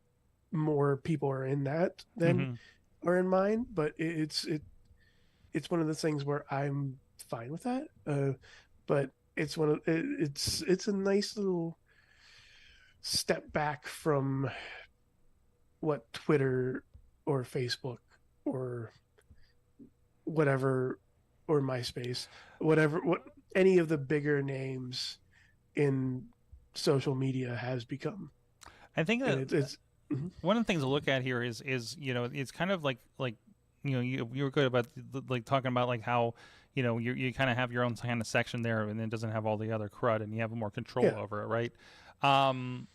more people are in that than are in mine. But it's one of the things where I'm fine with that. But it's it's a nice little step back from what Twitter or Facebook or whatever, or MySpace, what any of the bigger names in social media has become. I think that one of the things to look at here is it's kind of like you were good about like talking about like how you kind of have your own kind of section there, and it doesn't have all the other crud, and you have more control over it, right?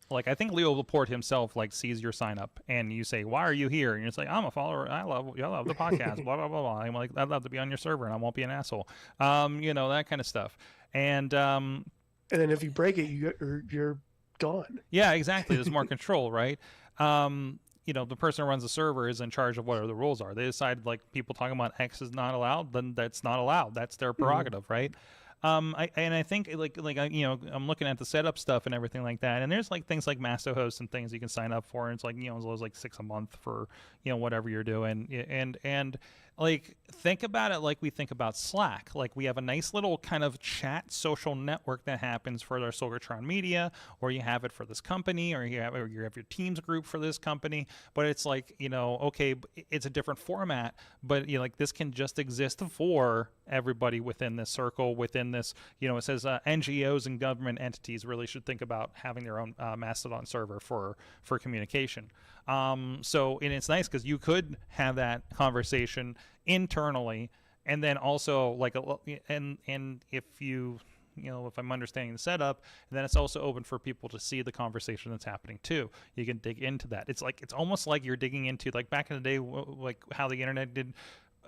Like I think Leo Laporte himself like sees your sign up, and you say, "Why are you here?" And you're like, "I'm a follower. I love the podcast." Blah blah blah blah. I'm like, "I'd love to be on your server, and I won't be an asshole." That kind of stuff, and then if you break it, you're gone. Yeah, exactly. There's more control, right? The person who runs the server is in charge of whatever the rules are. They decide like people talking about X is not allowed, then that's not allowed. That's their prerogative, right? I think I'm looking at the setup stuff and everything like that, and there's like things like Masterhost and things you can sign up for, and it's like as low as like $6 a month for whatever you're doing, and like think about it like we think about Slack. Like we have a nice little kind of chat social network that happens for our Sorgatron media, or you have it for this company, or you have your Teams group for this company. But it's like okay, it's a different format, but like this can just exist for everybody within this circle, within this. It says NGOs and government entities really should think about having their own Mastedon server for communication. And it's nice because you could have that conversation internally, and then also like and if you if I'm understanding the setup, then it's also open for people to see the conversation that's happening too. You can dig into that. It's almost like you're digging into like back in the day, like how the internet did.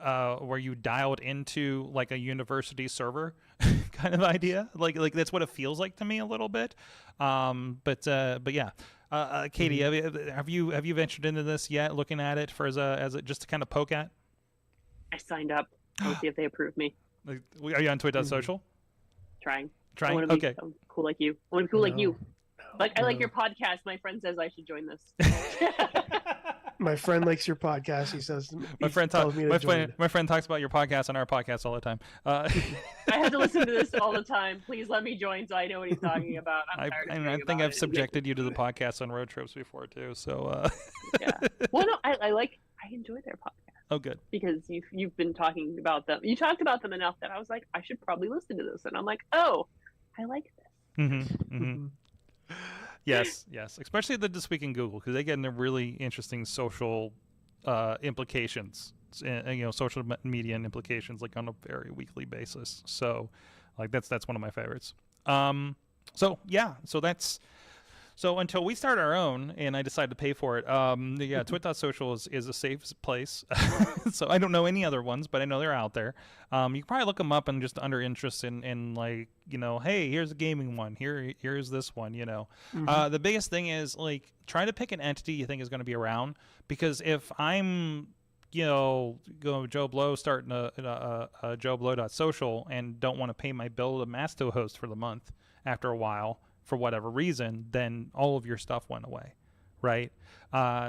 Where you dialed into like a university server kind of idea, like that's what it feels like to me a little bit. But yeah, Katie, have you ventured into this yet? Looking at it for as a just to kind of poke at. I signed up. I'll see if they approve me. Are you on Twit.social? Trying. I want to be cool like you. I want to be cool like you. I like your podcast. My friend says I should join this. My friend likes your podcast. He says my friend talks about your podcast on our podcast all the time. I have to listen to this all the time. Please let me join so I know what he's talking about. I'm tired of I think I've subjected you to the podcast on road trips before too. So yeah. Well, no, I enjoy their podcast. Oh, good. Because you've been talking about them. You talked about them enough that I was like, I should probably listen to this. And I'm like, oh, I like this. Mm-hmm, mm-hmm. Yes. Especially the This Week in Google, because they get into really interesting social implications, social media and implications, like on a very weekly basis. So, like that's one of my favorites. So until we start our own, and I decide to pay for it, Twit.social is a safe place. So I don't know any other ones, but I know they're out there. You can probably look them up and just under interest in like, hey, here's a gaming one. Here's this one, The biggest thing is like try to pick an entity you think is going to be around, because if I'm go Joe Blow starting a Joe Blow.social and don't want to pay my bill to Mastedon for the month after a while, for whatever reason, then all of your stuff went away, right?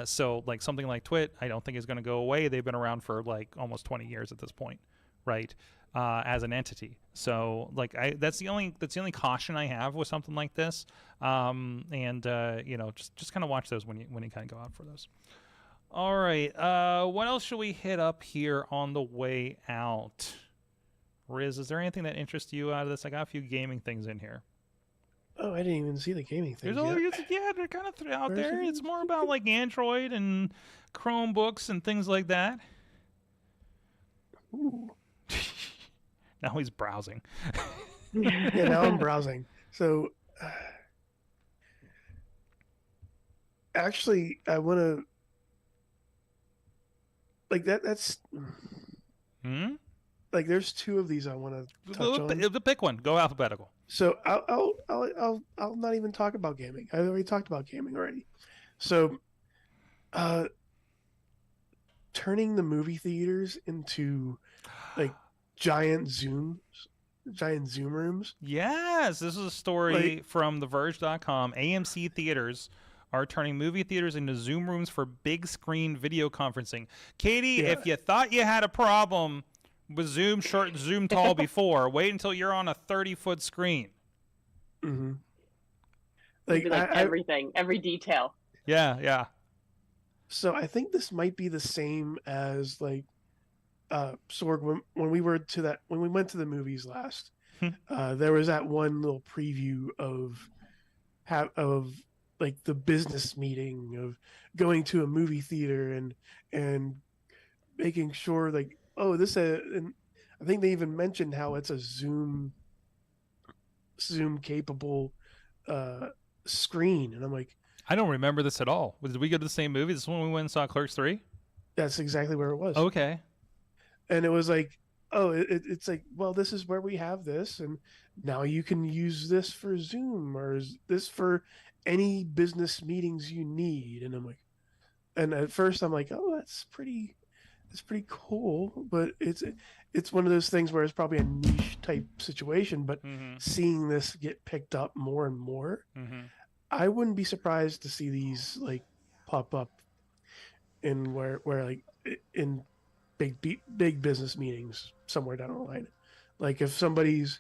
So like something like Twit, I don't think is going to go away. They've been around for like almost 20 years at this point, right? As an entity. So like that's the only caution I have with something like this. Just kind of watch those when you kind of go out for those. All right. What else should we hit up here on the way out? Riz, is there anything that interests you out of this? I got a few gaming things in here. Oh, I didn't even see the gaming thing. They're kind of out there. It's more about like Android and Chromebooks and things like that. Ooh. Now he's browsing. Yeah, now I'm browsing. So, actually, I want to like that. That's like there's two of these I want to touch on. Pick one. Go alphabetical. So I'll not even talk about gaming. I already talked about gaming already. So, turning the movie theaters into like giant Zoom rooms. Yes, this is a story from TheVerge.com. AMC theaters are turning movie theaters into Zoom rooms for big screen video conferencing. Katie, if you thought you had a problem with Zoom short and Zoom tall before, wait until you're on a 30-foot screen. Mm-hmm. Like everything, every detail. Yeah. So I think this might be the same as like Sorg when we went to the movies last. There was that one little preview of like the business meeting of going to a movie theater and making sure like, oh, this and I think they even mentioned how it's a Zoom capable uh screen, and I'm like, I don't remember this at all. Did we go to the same movie? This is when we went and saw Clerks 3? that's exactly where it was. Okay. And it was like, oh, it's like, well, this is where we have this, and now you can use this for Zoom or this for any business meetings you need. And I'm like, and at first I'm like, oh, that's pretty cool, but it's one of those things where it's probably a niche type situation, but seeing this get picked up more and more, I wouldn't be surprised to see these like pop up in where like in big business meetings somewhere down the line. Like if somebody's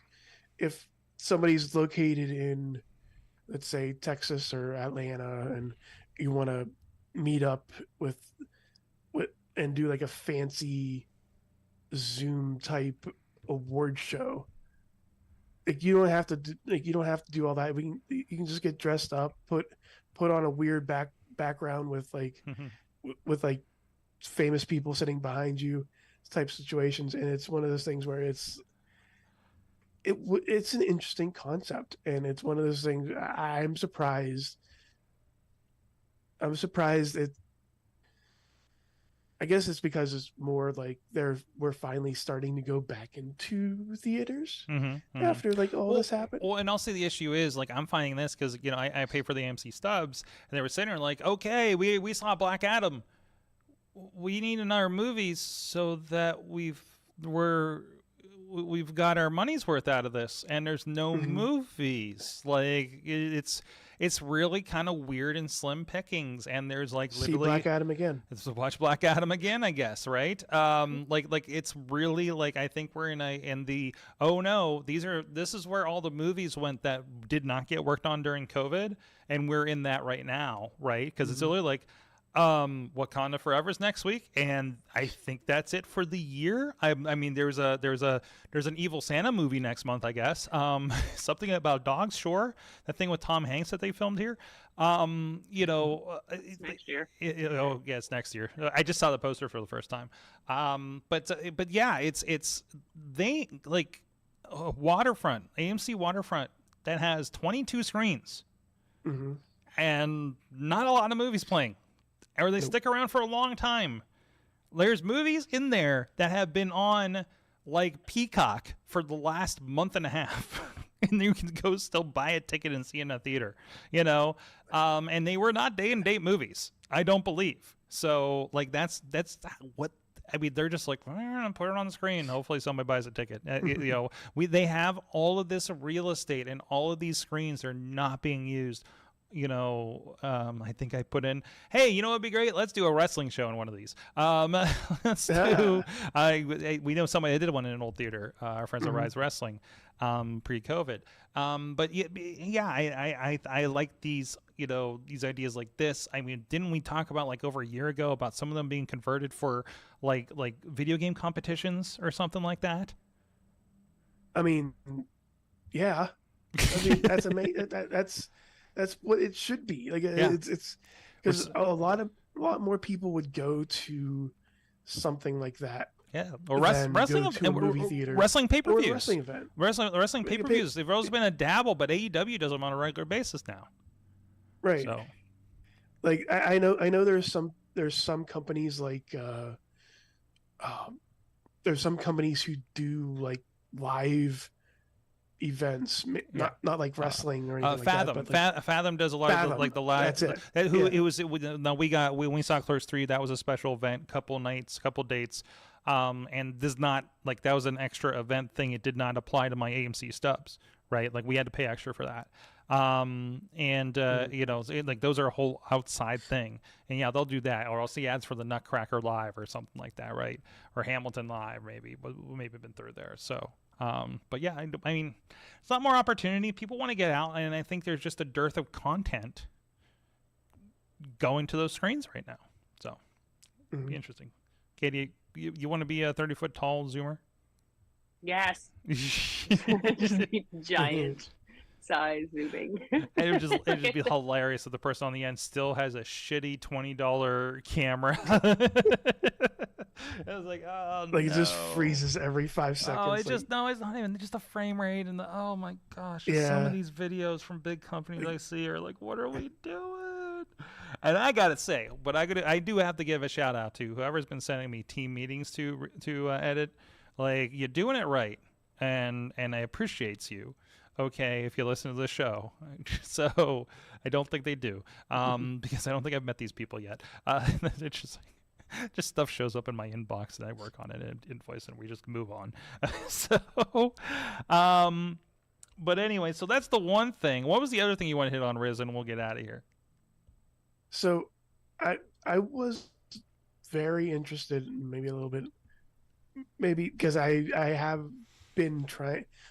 located in, let's say, Texas or Atlanta, and you want to meet up with and do like a fancy Zoom type award show, like you don't have to do all that. You can just get dressed up, put on a weird background with like with like famous people sitting behind you type situations, and it's one of those things where it's an interesting concept, and it's one of those things I'm surprised it. I guess it's because it's more like we're finally starting to go back into theaters after like all this happened. Well, and also the issue is like I'm finding this because I pay for the AMC stubs, and they were sitting there like, okay, we saw Black Adam, we need another movie so that we've got our money's worth out of this, and there's no movies. Like it's really kind of weird and slim pickings, and there's like literally see Black Adam again. Let's watch Black Adam again, I guess, right? Like it's really like I think we're in the oh no, this is where all the movies went that did not get worked on during COVID, and we're in that right now, right? Because it's really like Wakanda Forever's next week, and I think that's it for the year. I mean, there's an Evil Santa movie next month, I guess. Something about dogs, sure. That thing with Tom Hanks that they filmed here. Next year. Oh yeah, it's next year. I just saw the poster for the first time. But yeah, it's they like Waterfront, AMC Waterfront that has 22 screens, and not a lot of movies playing. Or they stick around for a long time. There's movies in there that have been on like Peacock for the last month and a half. And you can go still buy a ticket and see it in a theater, and they were not day and date movies, I don't believe. So like that's what I mean. They're just like, put it on the screen. Hopefully somebody buys a ticket. They have all of this real estate, and all of these screens are not being used. I think I put in, hey, you know what'd be great? Let's do a wrestling show in one of these. Let's do. We know somebody that did one in an old theater. Our friends at Rise Wrestling, pre-COVID. But yeah, I like these, these ideas like this. I mean, didn't we talk about like over a year ago about some of them being converted for like video game competitions or something like that? I mean, yeah. I mean, that's amazing. That's what it should be. Like it's because a lot more people would go to something like that. Yeah, or wrestling movie theater, wrestling pay-per-views, or wrestling event, wrestling pay-per-views. They've always been a dabble, but AEW does them on a regular basis now. Right. So, like I know there's some companies like there's some companies who do like live events, not like wrestling or anything Fathom. like that. But Fathom does a lot of like the live. That's it. When we saw Clerks 3, that was a special event, couple nights, couple dates. And this not like that was an extra event thing. It did not apply to my AMC stubs, right? Like we had to pay extra for that. Like those are a whole outside thing, and yeah, they'll do that, or I'll see ads for the Nutcracker Live or something like that, right? Or Hamilton Live, maybe, but maybe been through there. So, but yeah, I mean, it's a lot more opportunity. People want to get out, and I think there's just a dearth of content going to those screens right now. So, it'd be interesting. Katie, you want to be a 30-foot tall Zoomer? Yes. Just be giant. size zooming. And it'd just be hilarious if the person on the end still has a shitty $20 camera. I was like, oh Like no. it just freezes every 5 seconds. Oh, it's like, just no, it's not even just the frame rate and the oh my gosh, just some Yeah. of these videos from big companies I see are like, what are we doing? And I gotta say, but I do have to give a shout out to whoever's been sending me team meetings to edit. Like, you're doing it right, and I appreciates you. Okay, if you listen to the show. So I don't think they do, because I don't think I've met these people yet. It's just stuff shows up in my inbox and I work on it and invoice and we just move on. So, but anyway, so that's the one thing. What was the other thing you want to hit on, Riz, and we'll get out of here? So I was very interested, maybe a little bit, maybe because I have been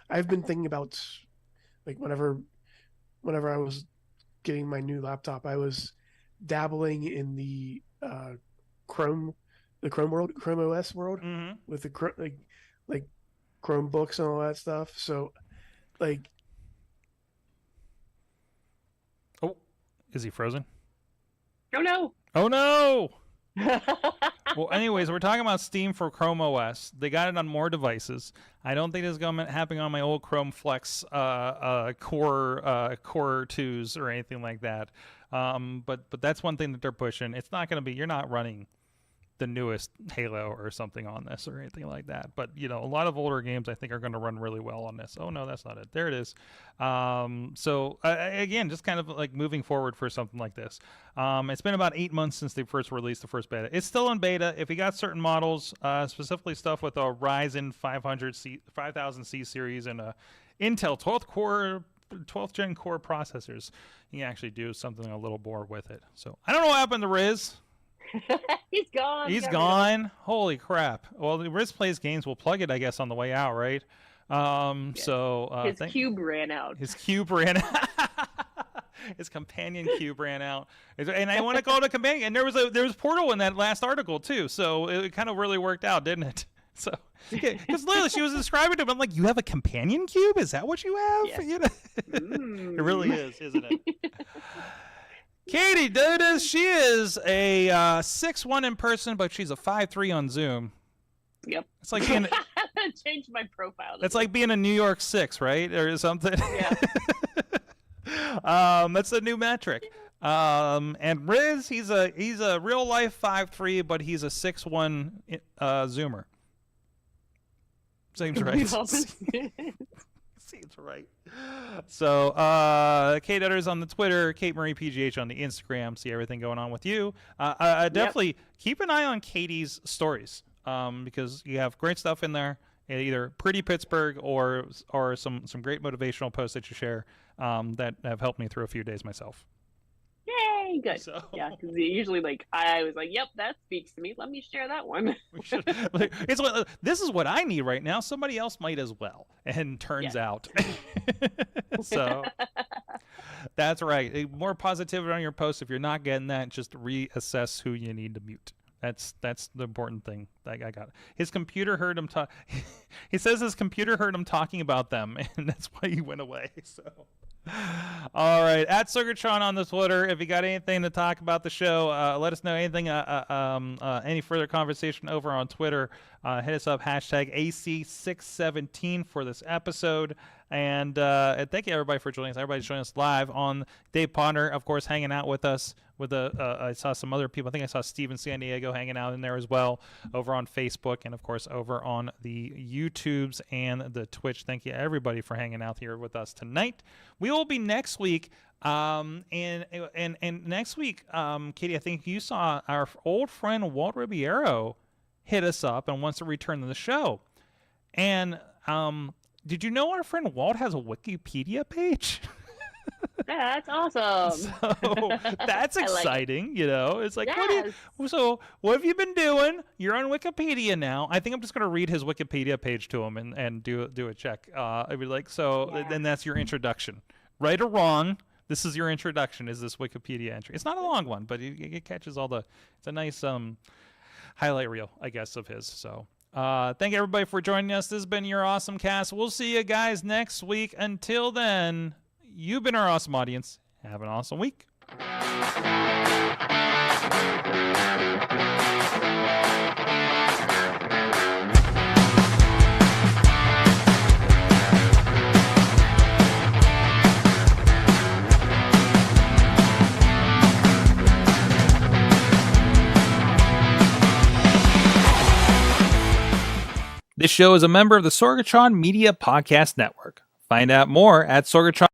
I've been thinking about, like, whenever I was getting my new laptop, I was dabbling in the Chrome OS world, Mm-hmm. with the like Chromebooks and all that stuff. So, like, Oh, is he frozen? Oh no. Oh no! Well, anyways, we're talking about Steam for Chrome OS. They got it on more devices. I don't think this is going to happen on my old Chrome Flex Core 2s or anything like that. But that's one thing that they're pushing. It's not going to be, you're not running the newest Halo or something on this or anything like that. But, you know, a lot of older games I think are going to run really well on this. Oh, no, that's not it. There it is. So, again, just kind of like moving forward for something like this. It's been about 8 months since they first released the first beta. It's still in beta. If you got certain models, specifically stuff with a Ryzen 5000C series and a Intel 12th gen core processors, you can actually do something a little more with it. So, I don't know what happened to Riz. He's gone. He's Got rid of him. gone. Holy crap. Well, the Riz Plays Games will plug it, I guess, on the way out, right? Yes. So His cube ran out. His cube ran out. His companion cube ran out. And I want to call it a companion. And there was Portal in that last article too. So it kind of really worked out, didn't it? So, because literally she was describing to him, I'm like, you have a companion cube? Is that what you have? Yes. You know? It really is, isn't it? Katie Dudas, she is a 6'1" in person, but she's a 5'3" on Zoom. Yep. It's like being Change my profile. it's like being a New York 6, right, or something. Yeah. That's the new metric. And Riz, he's a real life 5'3", but he's a 6'1" Zoomer. Seems right. Seems right. So, Kate Edder's on the Twitter, Kate Marie PGH on the Instagram. See everything going on with you. Definitely keep an eye on Katie's stories, because you have great stuff in there. Either pretty Pittsburgh or some great motivational posts that you share that have helped me through a few days myself. Yay, good. So- Yeah, because usually, like, I was like, yep, that speaks to me. Let me share that one. We should, this is what I need right now. Somebody else might as well. And turns out. So that's right. More positivity on your posts. If you're not getting that, just reassess who you need to mute. That's the important thing. I got it. His computer heard him talk. He says his computer heard him talking about them, and that's why he went away. So. All right, at Sorgatron on the Twitter. If you got anything to talk about the show, let us know anything. Any further conversation over on Twitter. Hit us up, hashtag AC617 for this episode. And thank you everybody for joining us. Everybody's joining us live on Dave Ponder, of course, hanging out with us. I saw some other people. I think I saw Steve in San Diego hanging out in there as well, over on Facebook, and of course over on the YouTubes and the Twitch. Thank you everybody for hanging out here with us tonight. We will be next week. And next week, Katie, I think you saw our old friend Walt Ribeiro hit us up and wants to return to the show. And did you know our friend Walt has a Wikipedia page? That's awesome. So that's exciting, like you know. It's like, Yes. what have you been doing? You're on Wikipedia now. I think I'm just gonna read his Wikipedia page to him and do a check. I'd be like, Yeah. then that's your introduction, right or wrong. This is your introduction. Is this Wikipedia entry? It's not a long one, but it catches all the. It's a nice highlight reel, I guess, of his. So. Thank everybody for joining us. This has been your awesome cast. We'll see you guys next week. Until then, You've been our awesome audience. Have an awesome week. This show is a member of the Sorgatron Media Podcast Network. Find out more at Sorgatron.